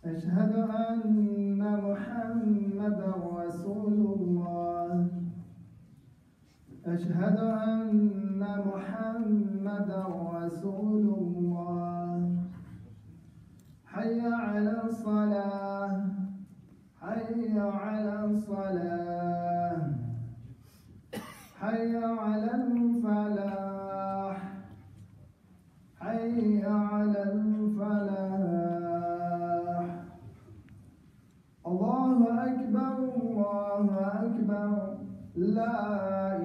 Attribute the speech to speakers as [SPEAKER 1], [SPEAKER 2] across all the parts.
[SPEAKER 1] أشهد أن محمدا رسول الله أشهد أن محمدا رسول الله حي على الصلاة حي على الصلاة حي على الفلاح حي على الفلاح الله أكبر الله أكبر لا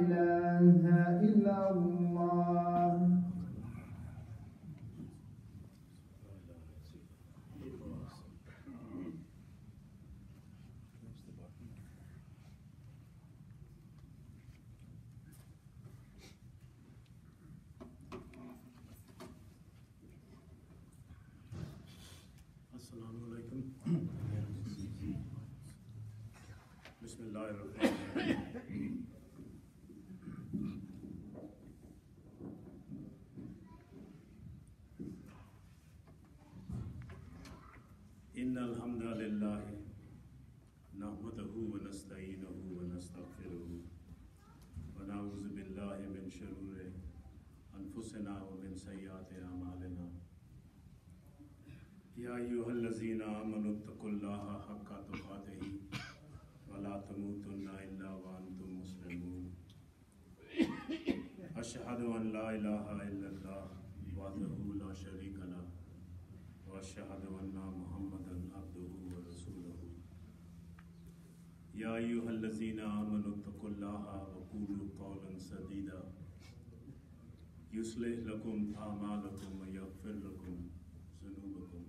[SPEAKER 1] إله إلا الله
[SPEAKER 2] Assalamu alaikum. Bismillahirrahmanirrahim. Innal hamdalillah nahmaduhu wa nasta'inuhu wa nastaghfiruhu wa na'udzu billahi min shururi anfusina wa min sayyiati a'malina. Ya ayyuhallazina amanu ittaqullaha haqqa tuqatih wa la tamutunna illa wa antum muslimun. Ashhadu an la ilaha illallah wahdahu la sharika lah wa ashhadu anna Muhammadan abduhu wa rasuluhu. Ya ayyuhallazina amanu ittaqullaha wa qulu qawlan sadida yuslih lakum a'malakum wa yaghfir lakum dhunubakum.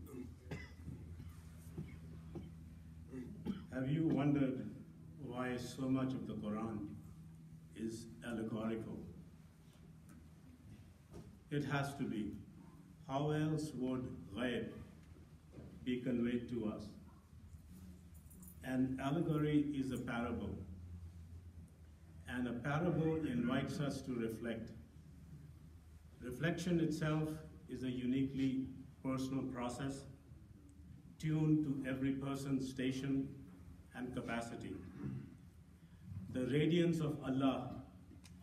[SPEAKER 2] Have you wondered why so much of the Quran is allegorical? It has to be. How else would ghaib be conveyed to us? An allegory is a parable, and a parable invites us to reflect. Reflection itself is a uniquely personal process, tuned to every person's station and capacity. The radiance of Allah,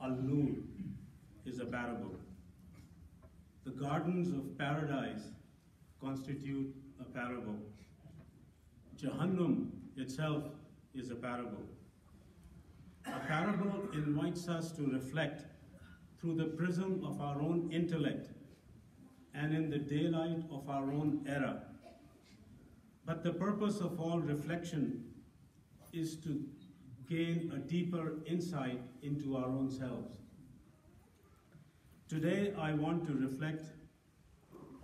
[SPEAKER 2] Al-Nur, is a parable. The gardens of paradise constitute a parable. Jahannam itself is a parable. A parable invites us to reflect through the prism of our own intellect and in the daylight of our own era. But the purpose of all reflection is to gain a deeper insight into our own selves. Today I want to reflect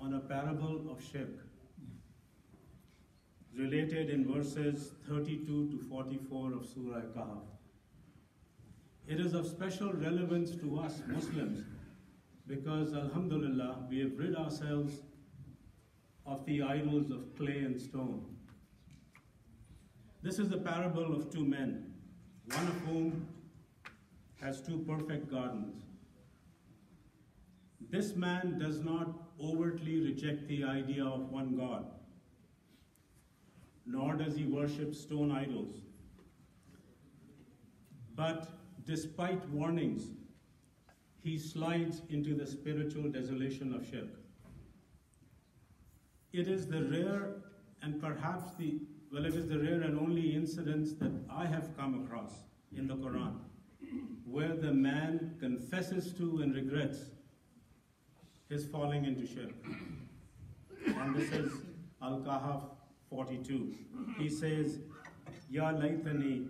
[SPEAKER 2] on a parable of shirk, related in verses 32 to 44 of Surah Kahf. It is of special relevance to us Muslims because, alhamdulillah, we have rid ourselves of the idols of clay and stone. This is the parable of two men, one of whom has two perfect gardens. This man does not overtly reject the idea of one God, nor does he worship stone idols. But despite warnings, he slides into the spiritual desolation of shirk. It is the rare and perhaps it is the rare and only incidents that I have come across in the Quran where the man confesses to and regrets his falling into shirk. And this is Al-Kahf 42. He says, Ya laytani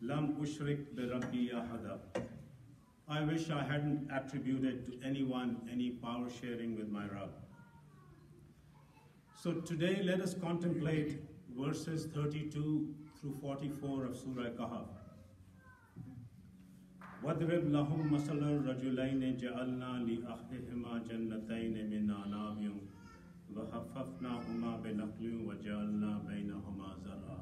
[SPEAKER 2] lam ushrik bi rabbi ahada. I wish I hadn't attributed to anyone any power sharing with my Rabb. So today let us contemplate verses 32 through 44 of Surah Kahf. وَاضْرِبْ لَهُمْ مَثَلَ الرَّجُلَيْنِ جَعَلْنَا لِأَحْدِهِمَا جَنَّتَيْنِ مِنْ أَعْنَابٍ وَحَفَّفْنَاهُمَا بِنَخْلٍ وَجَعَلْنَا بَيْنَهُمَا زَرْعًا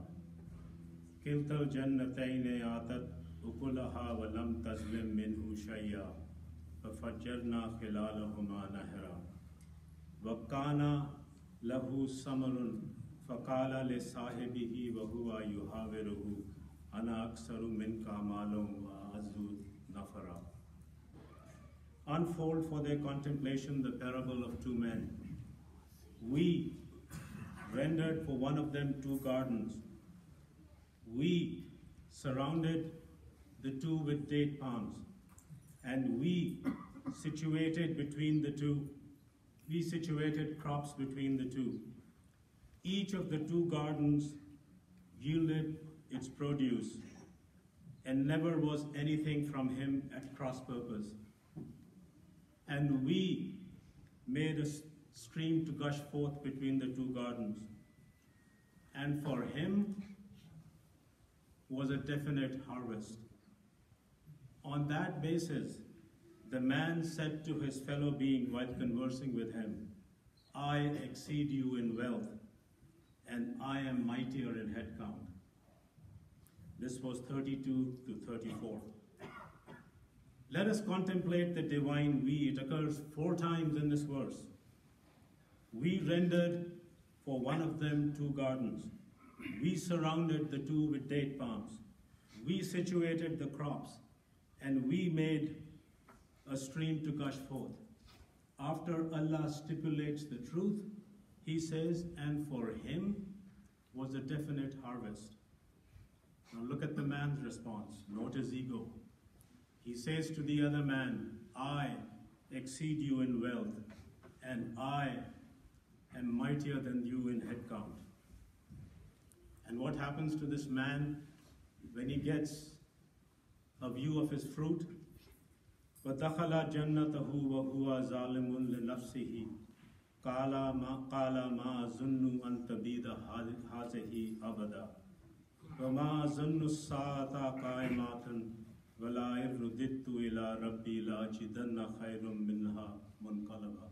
[SPEAKER 2] كِلْتَا الْجَنَّتَيْنِ آتَتْ أُكُلَهَا وَلَمْ تَظْلِمْ مِنْهُ شَيْئًا فَفَجَّرْنَا خِلَالَهُمَا نَهْرًا وَكَانَ لَهُ ثَمَرٌ فَقَالَ وَقَالَ لِصَاحِبِهِ وَهُوَ يُحَاوِرُهُ أَنَا أَكْثَرُ مِنْكَ مَالًا وَأَعَزُّ نَفَرًا. Unfold for their contemplation the parable of two men. We rendered for one of them 2 gardens. We surrounded the 2 with date palms, and we situated crops between the 2. Each of the 2 gardens yielded its produce, and never was anything from him at cross purpose. And we made a stream to gush forth between the 2 gardens. And for him was a definite harvest. On that basis, the man said to his fellow being while conversing with him, I exceed you in wealth, and I am mightier in head count. This was 32 to 34. Let us contemplate the divine we. It occurs 4 times in this verse. We rendered for one of them 2 gardens. We surrounded the 2 with date palms. We situated the crops, and we made a stream to gush forth. After Allah stipulates the truth, He says, and for him was a definite harvest. Now look at the man's response. Note his ego. He says to the other man, I exceed you in wealth, and I am mightier than you in head count. And what happens to this man when he gets a view of his fruit? وَدَخَلَ جَنَّتَهُ وَهُوَ ظَالِمٌ لِنَفْسِهِ قَالَ مَا أَظُنُّ أَن تَبِيدَ هَٰذِهِ أَبَدًا وَمَا أَظُنُّ السَّاعَةَ قَائِمَةً وَلَئِن رُدِدتُّ إِلَىٰ رَبِّي لَأَجِدَنَّ خَيْرًا مِنْهَا مُنْقَلَبًا.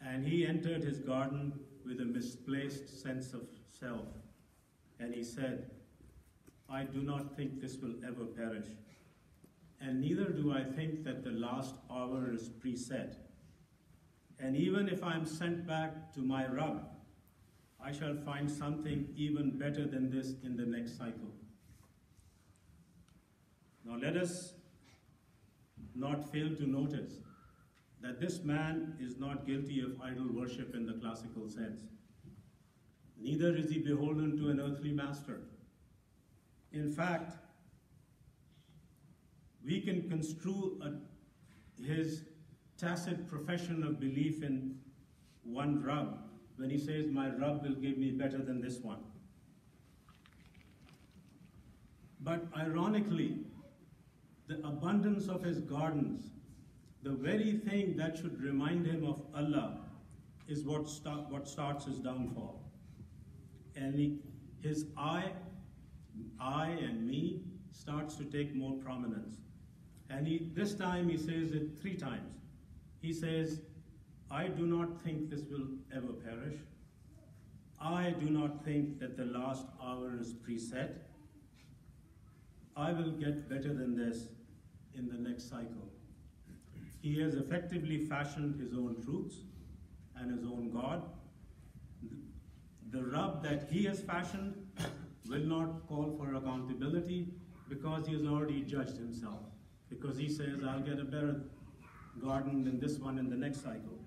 [SPEAKER 2] And he entered his garden with a misplaced sense of self, and he said, I do not think this will ever perish, and neither do I think that the last hour is preset. And even if I am sent back to my Rabb, I shall find something even better than this in the next cycle. Now let us not fail to notice that this man is not guilty of idol worship in the classical sense. Neither is he beholden to an earthly master. In fact, we can construe his tacit profession of belief in one Rabb when he says, my Rabb will give me better than this one. But ironically, the abundance of his gardens, the very thing that should remind him of Allah, is what starts his downfall. And his I and me starts to take more prominence. And this time he says it 3 times. He says, I do not think this will ever perish. I do not think that the last hour is preset. I will get better than this in the next cycle. He has effectively fashioned his own truths and his own God. The Rabb that he has fashioned will not call for accountability because he has already judged himself. Because he says, I'll get a better garden than this one in the next cycle.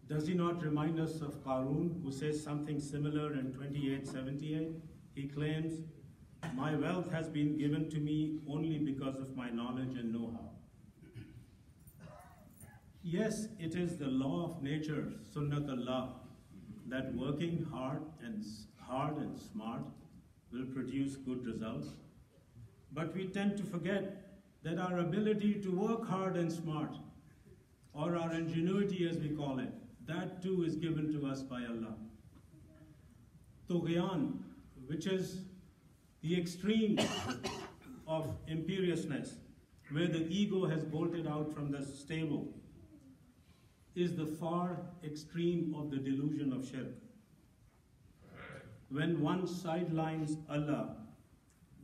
[SPEAKER 2] Does he not remind us of Qarun, who says something similar in 28:78? He claims, my wealth has been given to me only because of my knowledge and know-how. Yes, it is the law of nature, sunnat Allah, that working hard and smart will produce good results. But we tend to forget that our ability to work hard and smart, or our ingenuity as we call it, that too is given to us by Allah. Tughyan, which is the extreme of imperiousness, where the ego has bolted out from the stable, is the far extreme of the delusion of shirk. When one sidelines Allah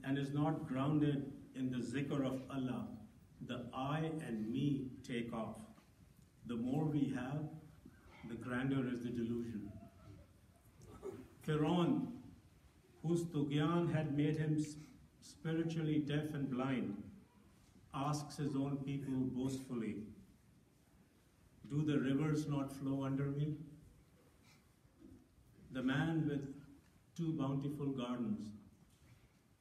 [SPEAKER 2] and is not grounded in the zikr of Allah, the I and me take off. The more we have, the grandeur is the delusion. Pharaoh, whose tughyan had made him spiritually deaf and blind, asks his own people boastfully, "Do the rivers not flow under me?" The man with 2 bountiful gardens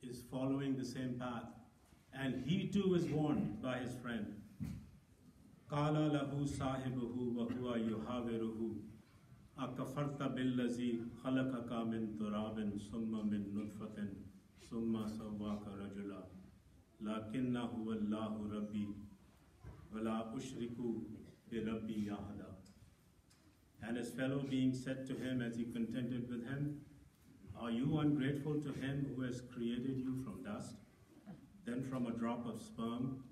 [SPEAKER 2] is following the same path, and he too is warned by his friend. قَالَ لَهُ صَاحِبُهُ وَهُوَ يُحَاوِرُهُ أَكَفَرْتَ بِالَّذِي خَلَقَكَ مِنْ تُرَابٍ ثُمَّ مِنْ نُطْفَةٍ ثُمَّ سَوَّاكَ رَجُلًا لَكِنَّ هُوَ اللَّهُ رَبِّي وَلَا أُشْرِكُ بِرَبِّي أَحَدًا. And his fellow being said to him as he contended with him, "Are you ungrateful to him who has created you from dust, then from a drop of sperm,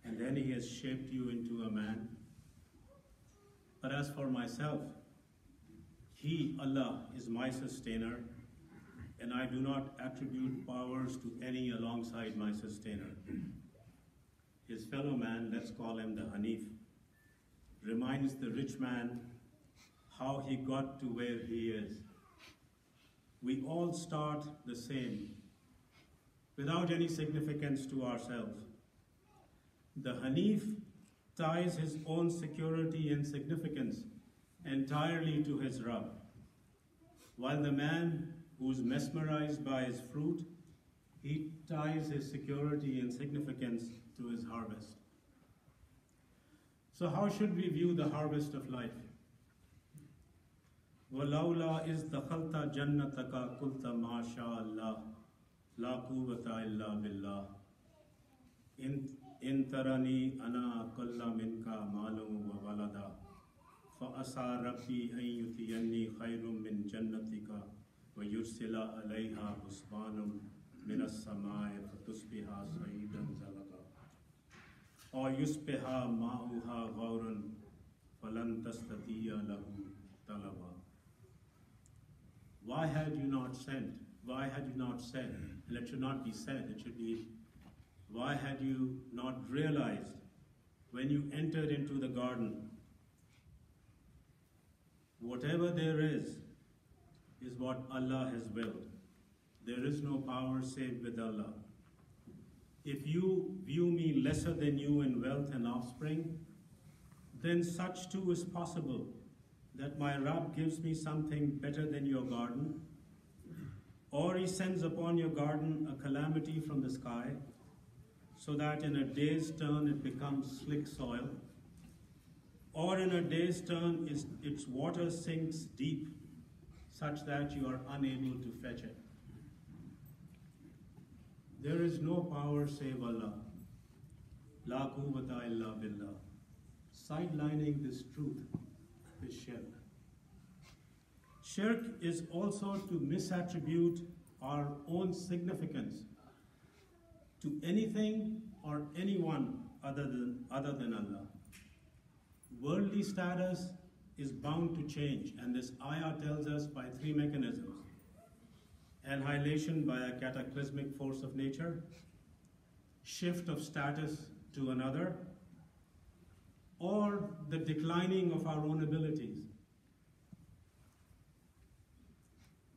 [SPEAKER 2] and then he has shaped you into a man? But as for myself, He, Allah, is my sustainer, and I do not attribute powers to any alongside my sustainer." His fellow man, let's call him the Hanif, reminds the rich man how he got to where he is. We all start the same, without any significance to ourselves. The Hanif ties his own security and significance entirely to his Rabb, while the man who is mesmerized by his fruit, he ties his security and significance to his harvest. So how should we view the harvest of life? وَلَوْلَا إِذْ دَخَلْتَ جَنَّتَكَ قُلْتَ مَا شَاءَ اللَّهُ لَا قُوَّةَ إِلَّا بِاللَّهِ إِن تَرَنِي أَنَا أَقَلَّ مِنْكَ مَالًا وَوَلَدًا فَعَسَىٰ رَبِّي أَن يُؤْتِيَنِّي خَيْرٌ مِّن جَنَّتِكَ وَيُرْسِلَ عَلَيْهَا حُسْبَانًا مِّنَ السَّمَاءِ فَتُصْبِحَ صَعِيدًا زَلَقًا أَوْ يُصْبِحَ مَاؤُهَا غَوْرًا فَلَن تَسْتَطِيعَ لَهُ طَلَبًا. Why had you not sent? Why had you not said? And it should not be said, it should be, why had you not realized when you entered into the garden, whatever there is what Allah has willed. There is no power save with Allah. If you view me lesser than you in wealth and offspring, then such too is possible, that my Rabb gives me something better than your garden, or He sends upon your garden a calamity from the sky, so that in a day's turn it becomes slick soil, or in a day's turn its water sinks deep, such that you are unable to fetch it. There is no power save Allah. La quwwata illa billah. Sidelining this truth is shirk. Shirk is also to misattribute our own significance to anything or anyone other than Allah. Worldly status is bound to change, and this ayah tells us by 3 mechanisms: annihilation by a cataclysmic force of nature, shift of status to another, or the declining of our own abilities.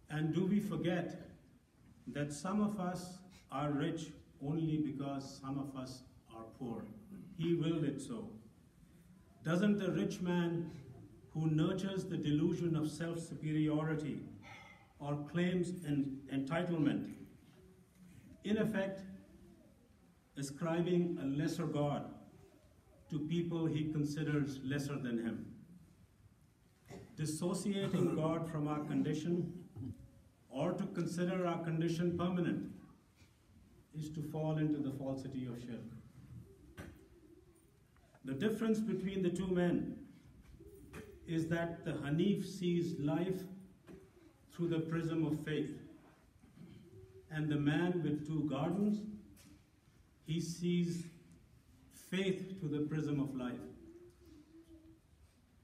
[SPEAKER 2] And do we forget that some of us are rich only because some of us are poor? He willed it so. Doesn't the rich man who nurtures the delusion of self-superiority or claims entitlement, in effect ascribing a lesser God to people he considers lesser than him? Dissociating God from our condition, or to consider our condition permanent, is to fall into the falsity of shirk. The difference between the 2 men is that the Hanif sees life through the prism of faith, and the man with 2 gardens, he sees faith through the prism of life.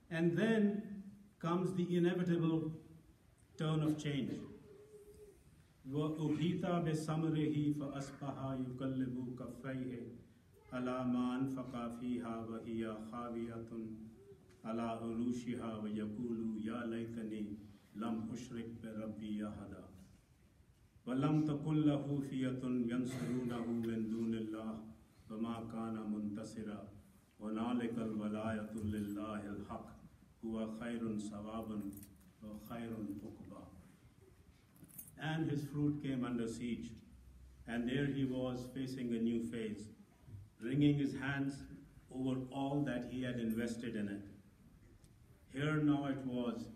[SPEAKER 2] And then comes the inevitable turn of change. وَأُحِيطَ بِثَمَرِهِ فَأَصْبَحَ يُقَلِّبُ كَفَّيْهِ عَلَى مَا أَنفَقَ فِيهَا وَهِيَ خَاوِيَةٌ ala urushiha wa yaqulu ya laytani lam ushrik bi rabbi ahada wa lam takul lahu fiyatun yansurunahu min dunillah wa ma kana muntasira wa nalikal walayatu lillahi al-haq huwa khairun sawaban wa khairun uqba. And his fruit came under siege, and there he was facing a new phase, wringing his hands over all that he had invested in it. Here now it was,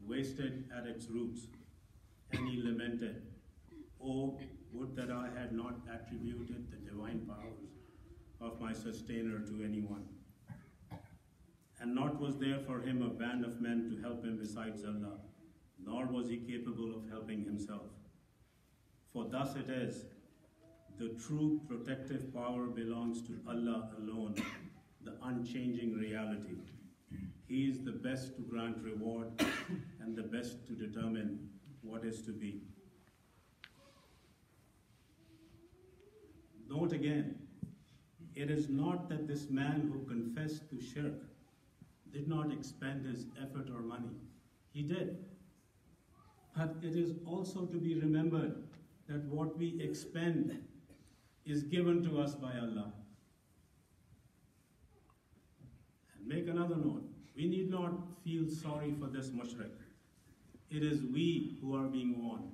[SPEAKER 2] wasted at its roots, and he lamented, "Oh, would that I had not attributed the divine powers of my sustainer to anyone." And not was there for him a band of men to help him besides Allah, nor was he capable of helping himself. For thus it is, the true protective power belongs to Allah alone, the unchanging reality. He is the best to grant reward and the best to determine what is to be. Note again, it is not that this man who confessed to shirk did not expend his effort or money. He did. But it is also to be remembered that what we expend is given to us by Allah. And make another note, we need not feel sorry for this mushrik. It is we who are being warned.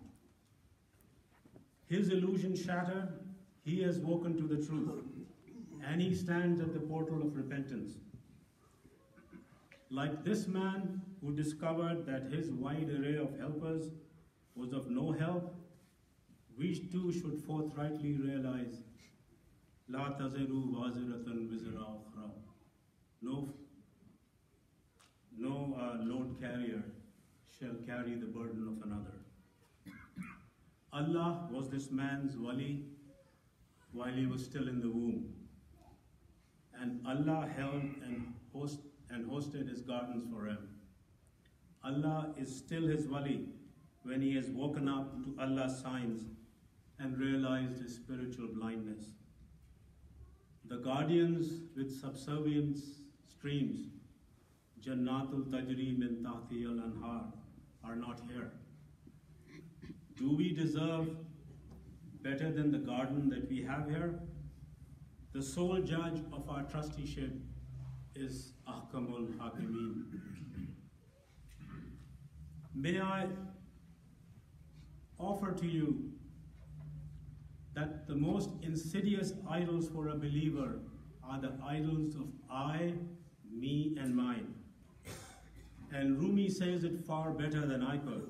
[SPEAKER 2] His illusion shattered, he has woken to the truth, and he stands at the portal of repentance. Like this man who discovered that his wide array of helpers was of no help, we too should forthrightly realize, La taziru waziratan wizra ukhra. No load carrier shall carry the burden of another. Allah was this man's wali while he was still in the womb. And Allah held and hosted his gardens for him. Allah is still his wali when he has woken up to Allah's signs and realized his spiritual blindness. The guardians with subservient streams, Jannatul Tajri min Tahtiyal Anhar, are not here. Do we deserve better than the garden that we have here? The sole judge of our trusteeship is Ahkamul Hakimeen. May I offer to you that the most insidious idols for a believer are the idols of I, me, and mine. And Rumi says it far better than I could.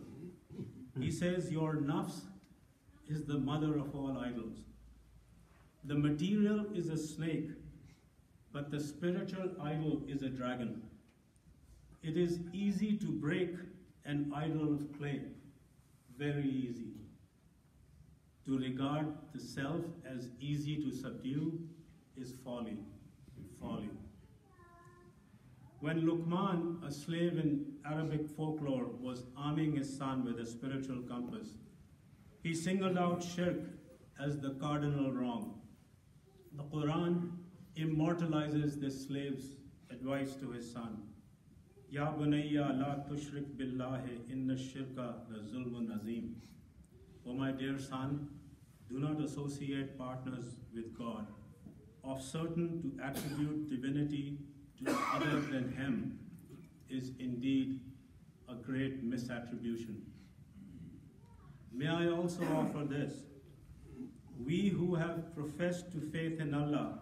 [SPEAKER 2] He says, your nafs is the mother of all idols. The material is a snake, but the spiritual idol is a dragon. It is easy to break an idol of clay, very easy. To regard the self as easy to subdue is folly, folly. When Luqman, a slave in Arabic folklore, was arming his son with a spiritual compass, he singled out shirk as the cardinal wrong. The Quran immortalizes this slave's advice to his son. Ya bunayya la tushrik billahi inna shirka la zulmun azim. O my dear son, do not associate partners with God. Of certain to attribute divinity to other than him is indeed a great misattribution. May I also offer this. We who have professed to faith in Allah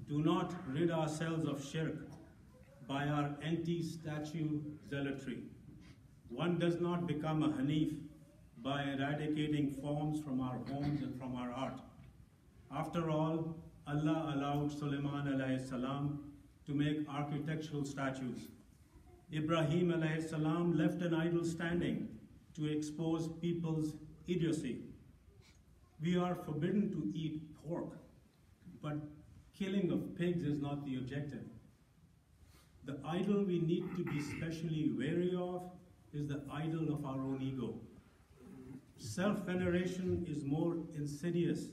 [SPEAKER 2] do not rid ourselves of shirk by our anti-statue zealotry. One does not become a Hanif by eradicating forms from our homes and from our art. After all, Allah allowed Sulaiman alayhi salam to make architectural statues. Ibrahim alayhi salam left an idol standing to expose people's idiocy. We are forbidden to eat pork, but killing of pigs is not the objective. The idol we need to be specially wary of is the idol of our own ego. Self-veneration is more insidious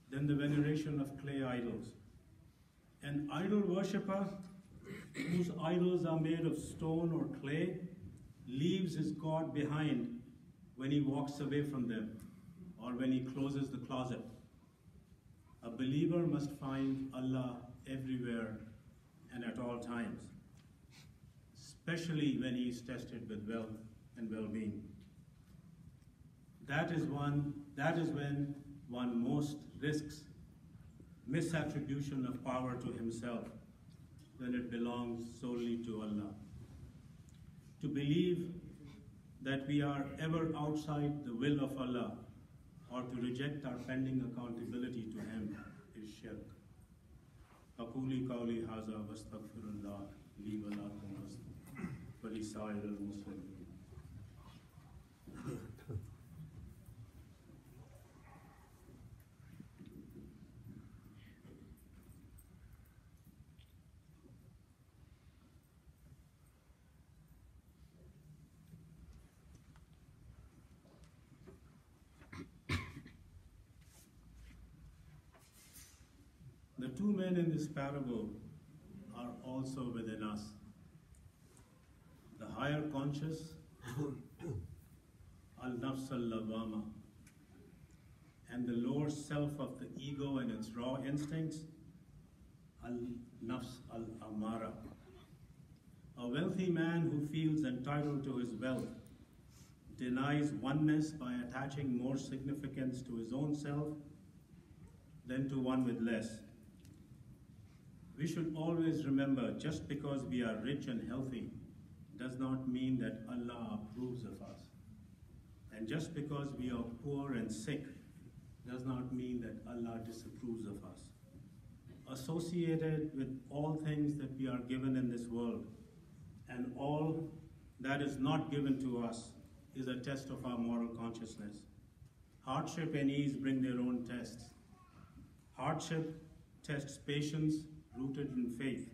[SPEAKER 2] than the veneration of clay idols. An idol worshipper whose idols are made of stone or clay, leaves his God behind when he walks away from them or when he closes the closet. A believer must find Allah everywhere and at all times, especially when he is tested with wealth and well-being. That is when one most risks misattribution of power to himself, when it belongs solely to Allah. To believe that we are ever outside the will of Allah or to reject our pending accountability to Him is shirk. أقولي قولي هذا واستغفر الله لي ولكم ولسائر المسلمين. The two men in this parable are also within us. The higher conscious, al-nafs al-lawama, and the lower self of the ego and its raw instincts, al-nafs al-amara. A wealthy man who feels entitled to his wealth denies oneness by attaching more significance to his own self than to one with less. We should always remember, just because we are rich and healthy does not mean that Allah approves of us. And just because we are poor and sick does not mean that Allah disapproves of us. Associated with all things that we are given in this world and all that is not given to us is a test of our moral consciousness. Hardship and ease bring their own tests. Hardship tests patience rooted in faith.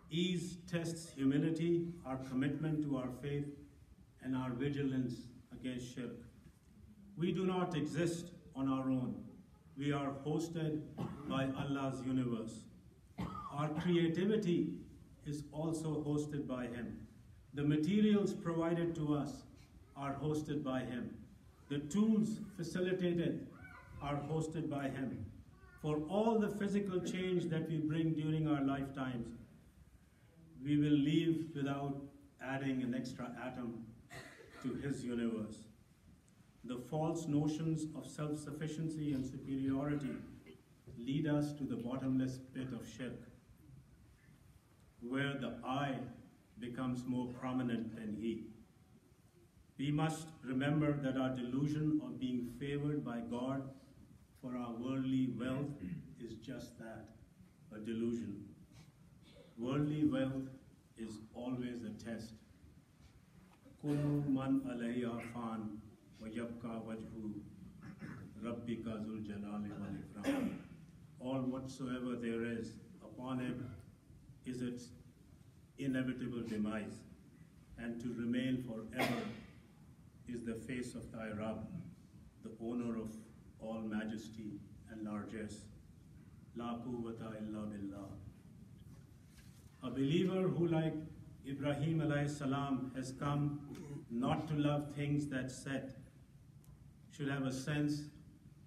[SPEAKER 2] Ease tests humility, our commitment to our faith, and our vigilance against shirk. We do not exist on our own. We are hosted by Allah's universe. Our creativity is also hosted by Him. The materials provided to us are hosted by Him. The tools facilitated are hosted by Him. For all the physical change that we bring during our lifetimes, we will leave without adding an extra atom to His universe. The false notions of self-sufficiency and superiority lead us to the bottomless pit of shirk, where the I becomes more prominent than He. We must remember that our delusion of being favored by God for our worldly wealth is just that, a delusion. Worldly wealth is always a test. Kullu man alayha fan wa yabqa wajhu rabbika zul jalali wal ikram. All whatsoever there is upon it is its inevitable demise, and to remain forever is the face of thy Rabb, the owner of all majesty and largesse. La quwwata illa billah. A believer who, like Ibrahim alayhi salam, has come not to love things that set, should have a sense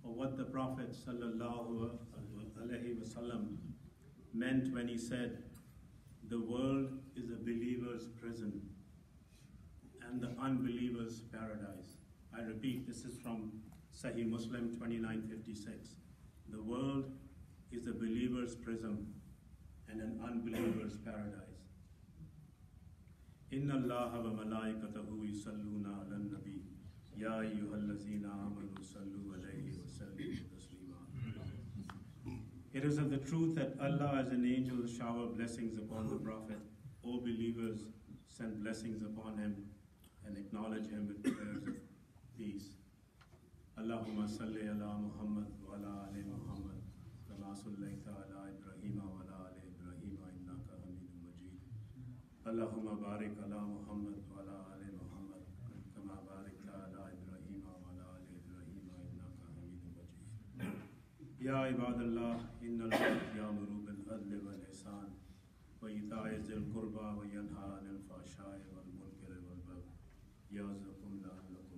[SPEAKER 2] of what the Prophet sallallahu alaihi wasallam meant when he said, the world is a believer's prison and the unbeliever's paradise. I repeat, this is from Sahih Muslim 2956. The world is a believer's prison and an unbeliever's paradise. Inna Allaha wa malaikatahu yusalluna ala nabi ya ayyuhallazina amanu sallu alayhi wa sallimu taslima. It is of the truth that Allah as an angel shower blessings upon the Prophet. O believers, send blessings upon him and acknowledge him with prayers of peace. Allahumma salli ala Muhammad wa ala ali Muhammad kama sallaita ala Ibrahim wa ala ali Ibrahim innaka Hamidum Majid. Allahumma barik ala Muhammad wa ala ali Muhammad kama barakta ala Ibrahim wa ala ali Ibrahim innaka Hamidum Majid. Ya ibadallah, inna Allah ya'muru bil adli العدل والإحسان وإيتاء ذي القربى وينهى عن الفحشاء والمنكر والبغي يعظكم لعلكم